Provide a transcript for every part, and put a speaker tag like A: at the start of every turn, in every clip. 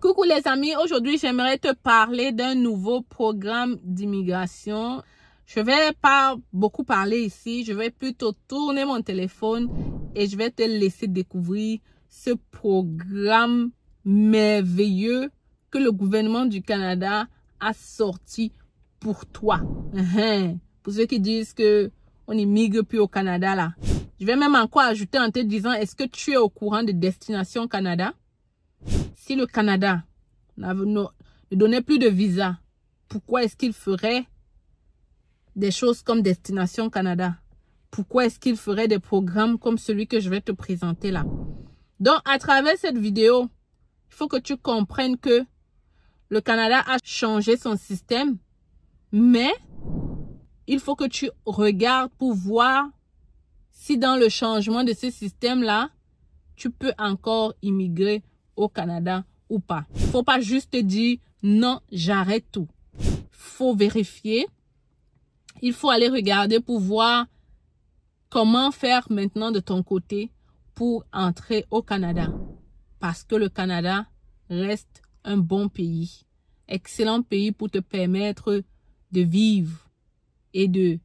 A: Coucou les amis, aujourd'hui j'aimerais te parler d'un nouveau programme d'immigration. Je vais pas beaucoup parler ici, je vais plutôt tourner mon téléphone et je vais te laisser découvrir ce programme merveilleux que le gouvernement du Canada a sorti pour toi. Pour ceux qui disent que on n'immigre plus au Canada là. Je vais même encore ajouter en te disant, est-ce que tu es au courant de Destination Canada? Si le Canada ne donnait plus de visa, pourquoi est-ce qu'il ferait des choses comme Destination Canada? Pourquoi est-ce qu'il ferait des programmes comme celui que je vais te présenter là? Donc, à travers cette vidéo, il faut que tu comprennes que le Canada a changé son système, mais il faut que tu regardes pour voir si dans le changement de ce système-là, tu peux encore immigrer au Canada ou pas. Il ne faut pas juste dire non, j'arrête tout. Il faut vérifier. Il faut aller regarder pour voir comment faire maintenant de ton côté pour entrer au Canada. Parce que le Canada reste un bon pays. Excellent pays pour te permettre de vivre et de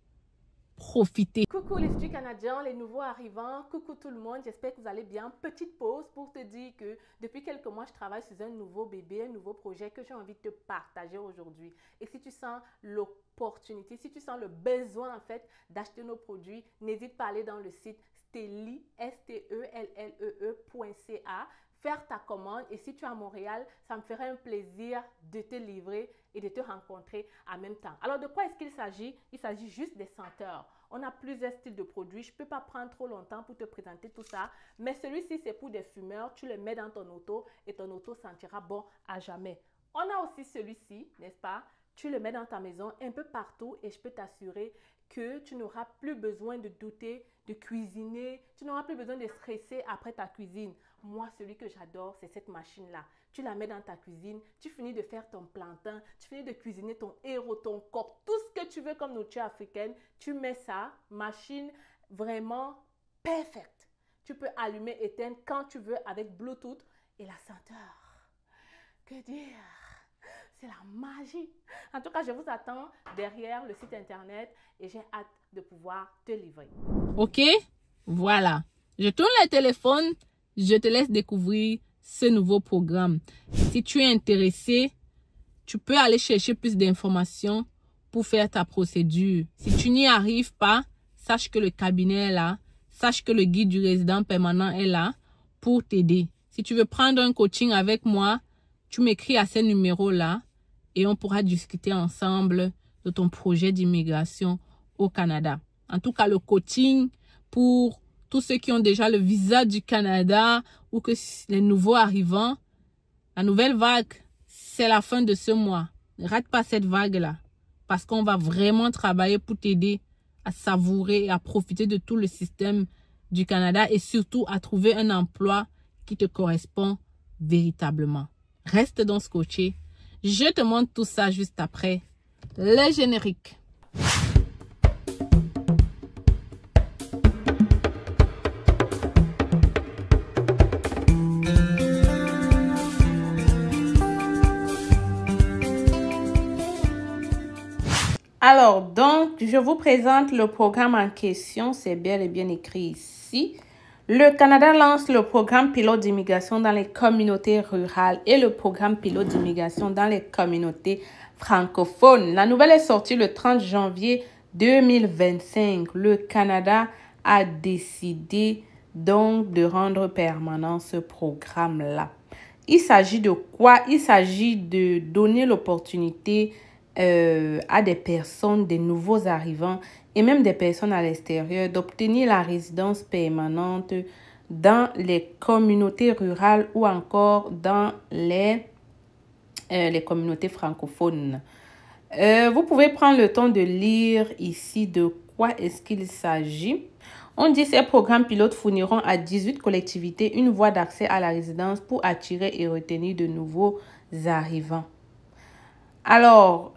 A: profiter.
B: Coucou les étudiants canadiens, les nouveaux arrivants, coucou tout le monde, j'espère que vous allez bien. Petite pause pour te dire que depuis quelques mois, je travaille sur un nouveau bébé, un nouveau projet que j'ai envie de te partager aujourd'hui. Et si tu sens l'opportunité, si tu sens le besoin en fait d'acheter nos produits, n'hésite pas à aller dans le site Stellee, STELLEE.ca, faire ta commande et si tu es à Montréal, ça me ferait un plaisir de te livrer et de te rencontrer en même temps. Alors, de quoi est-ce qu'il s'agit? Il s'agit juste des senteurs. On a plusieurs styles de produits. Je ne peux pas prendre trop longtemps pour te présenter tout ça. Mais celui-ci, c'est pour des fumeurs. Tu le mets dans ton auto et ton auto sentira bon à jamais. On a aussi celui-ci, n'est-ce pas? Tu le mets dans ta maison un peu partout et je peux t'assurer que tu n'auras plus besoin de douter, de cuisiner. Tu n'auras plus besoin de stresser après ta cuisine. Moi, celui que j'adore, c'est cette machine-là. Tu la mets dans ta cuisine, tu finis de faire ton plantain, tu finis de cuisiner ton héros, ton coq, tout ce que tu veux comme nourriture africaine. Tu mets ça, machine vraiment parfaite. Tu peux allumer, éteindre quand tu veux avec Bluetooth et la senteur. Que dire? C'est la magie. En tout cas, je vous attends derrière le site internet et j'ai hâte de pouvoir te livrer.
A: Ok? Voilà. Je tourne le téléphone, je te laisse découvrir ce nouveau programme. Si tu es intéressé, tu peux aller chercher plus d'informations pour faire ta procédure. Si tu n'y arrives pas, sache que le cabinet est là. Sache que le guide du résident permanent est là pour t'aider. Si tu veux prendre un coaching avec moi, tu m'écris à ce numéro-là et on pourra discuter ensemble de ton projet d'immigration au Canada. En tout cas, le coaching pour tous ceux qui ont déjà le visa du Canada ou que les nouveaux arrivants, la nouvelle vague, c'est la fin de ce mois. Ne rate pas cette vague-là parce qu'on va vraiment travailler pour t'aider à savourer et à profiter de tout le système du Canada et surtout à trouver un emploi qui te correspond véritablement. Reste donc scotché. Je te montre tout ça juste après le générique. Alors, donc, je vous présente le programme en question. C'est bel et bien écrit ici. Le Canada lance le programme pilote d'immigration dans les communautés rurales et le programme pilote d'immigration dans les communautés francophones. La nouvelle est sortie le 30 janvier 2025. Le Canada a décidé donc de rendre permanent ce programme-là. Il s'agit de quoi? Il s'agit de donner l'opportunité à des personnes, des nouveaux arrivants et même des personnes à l'extérieur d'obtenir la résidence permanente dans les communautés rurales ou encore dans les communautés francophones. Vous pouvez prendre le temps de lire ici de quoi est-ce qu'il s'agit. On dit que ces programmes pilotes fourniront à 18 collectivités une voie d'accès à la résidence pour attirer et retenir de nouveaux arrivants. Alors,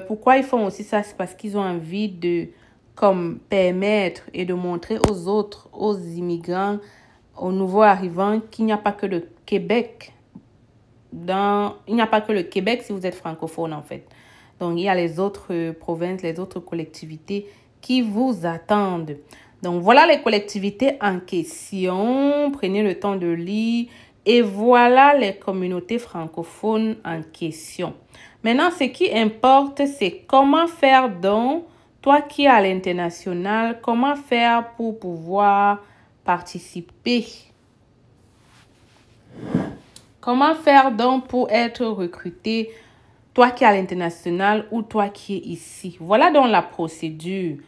A: pourquoi ils font aussi ça? C'est parce qu'ils ont envie de permettre et de montrer aux autres, aux immigrants, aux nouveaux arrivants, qu'il n'y a pas que le Québec il n'y a pas que le Québec si vous êtes francophone en fait. Donc, il y a les autres provinces, les autres collectivités qui vous attendent. Donc, voilà les collectivités en question. Prenez le temps de lire. Et voilà les communautés francophones en question. Maintenant, ce qui importe, c'est comment faire donc, toi qui es à l'international, comment faire pour pouvoir participer. Comment faire donc pour être recruté, toi qui es à l'international ou toi qui es ici. Voilà donc la procédure.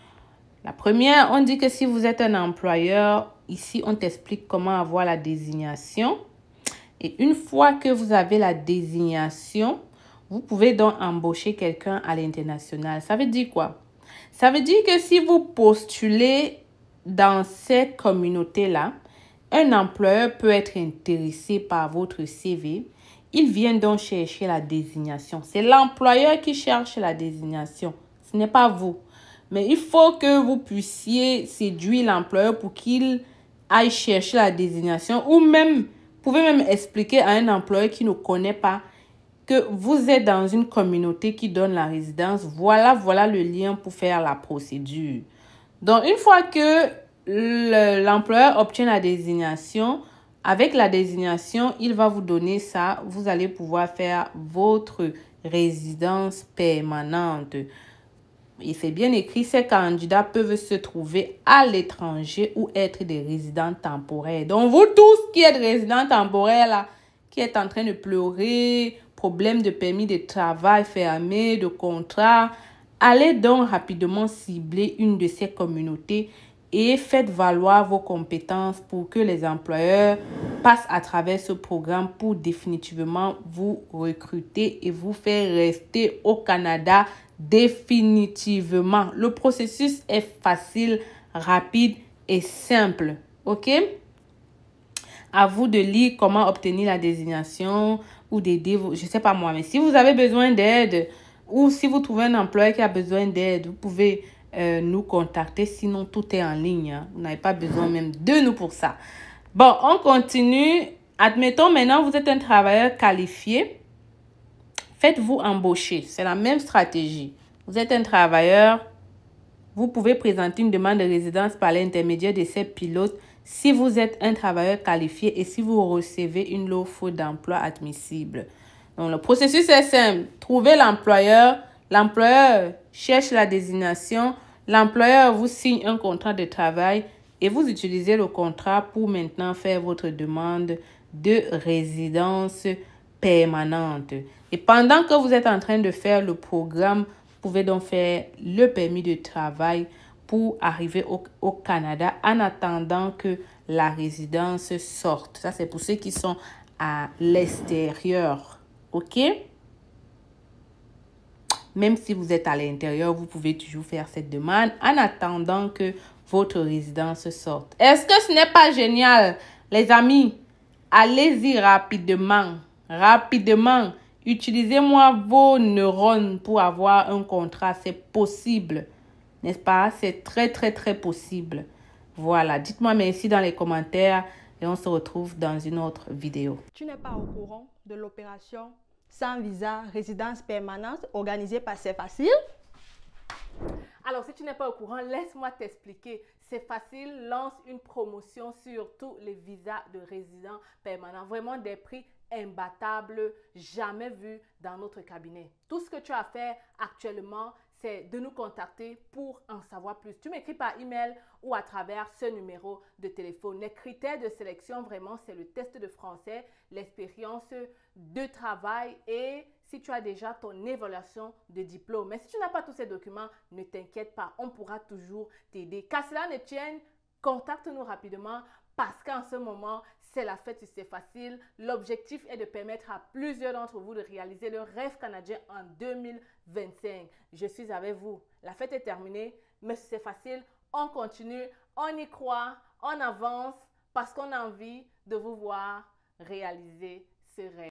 A: La première, on dit que si vous êtes un employeur, ici on t'explique comment avoir la désignation. Et une fois que vous avez la désignation, vous pouvez donc embaucher quelqu'un à l'international. Ça veut dire quoi? Ça veut dire que si vous postulez dans cette communauté-là, un employeur peut être intéressé par votre CV. Il vient donc chercher la désignation. C'est l'employeur qui cherche la désignation. Ce n'est pas vous. Mais il faut que vous puissiez séduire l'employeur pour qu'il aille chercher la désignation. Ou même, vous pouvez même expliquer à un employeur qui ne connaît pas que vous êtes dans une communauté qui donne la résidence. Voilà le lien pour faire la procédure. Donc, une fois que l'employeur obtient la désignation, avec la désignation, il va vous donner ça. Vous allez pouvoir faire votre résidence permanente. Et c'est bien écrit, ces candidats peuvent se trouver à l'étranger ou être des résidents temporaires. Donc, vous tous qui êtes résidents temporaires, là, qui êtes en train de pleurer, problème de permis de travail fermé, de contrat, allez donc rapidement cibler une de ces communautés et faites valoir vos compétences pour que les employeurs passent à travers ce programme pour définitivement vous recruter et vous faire rester au Canada définitivement. Le processus est facile, rapide et simple. OK? À vous de lire comment obtenir la désignation ou d'aider vous. Je ne sais pas moi, mais si vous avez besoin d'aide ou si vous trouvez un employeur qui a besoin d'aide, vous pouvez nous contacter. Sinon, tout est en ligne. Hein. Vous n'avez pas besoin même de nous pour ça. Bon, on continue. Admettons maintenant, vous êtes un travailleur qualifié. Faites-vous embaucher. C'est la même stratégie. Vous êtes un travailleur. Vous pouvez présenter une demande de résidence par l'intermédiaire de ces pilotes si vous êtes un travailleur qualifié et si vous recevez une offre d'emploi admissible. Donc, le processus est simple. Trouvez l'employeur. L'employeur cherche la désignation. L'employeur vous signe un contrat de travail et vous utilisez le contrat pour maintenant faire votre demande de résidence permanente. Et pendant que vous êtes en train de faire le programme, vous pouvez donc faire le permis de travail pour arriver au Canada en attendant que la résidence sorte. Ça, c'est pour ceux qui sont à l'extérieur. OK? Même si vous êtes à l'intérieur, vous pouvez toujours faire cette demande en attendant que votre résidence sorte. Est-ce que ce n'est pas génial, les amis? Allez-y rapidement. Rapidement. Utilisez-moi vos neurones pour avoir un contrat. C'est possible. N'est-ce pas? C'est très, très, très possible. Voilà. Dites-moi merci dans les commentaires et on se retrouve dans une autre vidéo.
B: Tu n'es pas au courant de l'opération sans visa résidence permanente organisée par C'est Facile? Alors, si tu n'es pas au courant, laisse-moi t'expliquer. C'est facile, lance une promotion sur tous les visas de résidents permanents. Vraiment des prix imbattables, jamais vus dans notre cabinet. Tout ce que tu as à faire actuellement, c'est de nous contacter pour en savoir plus. Tu m'écris par email ou à travers ce numéro de téléphone. Les critères de sélection, vraiment, c'est le test de français, l'expérience de travail et si tu as déjà ton évaluation de diplôme. Mais si tu n'as pas tous ces documents, ne t'inquiète pas, on pourra toujours t'aider. Qu'à cela ne tienne, contacte-nous rapidement parce qu'en ce moment, c'est la fête, c'est facile. L'objectif est de permettre à plusieurs d'entre vous de réaliser le rêve canadien en 2025. Je suis avec vous. La fête est terminée, mais c'est facile. On continue, on y croit, on avance parce qu'on a envie de vous voir réaliser ce rêve.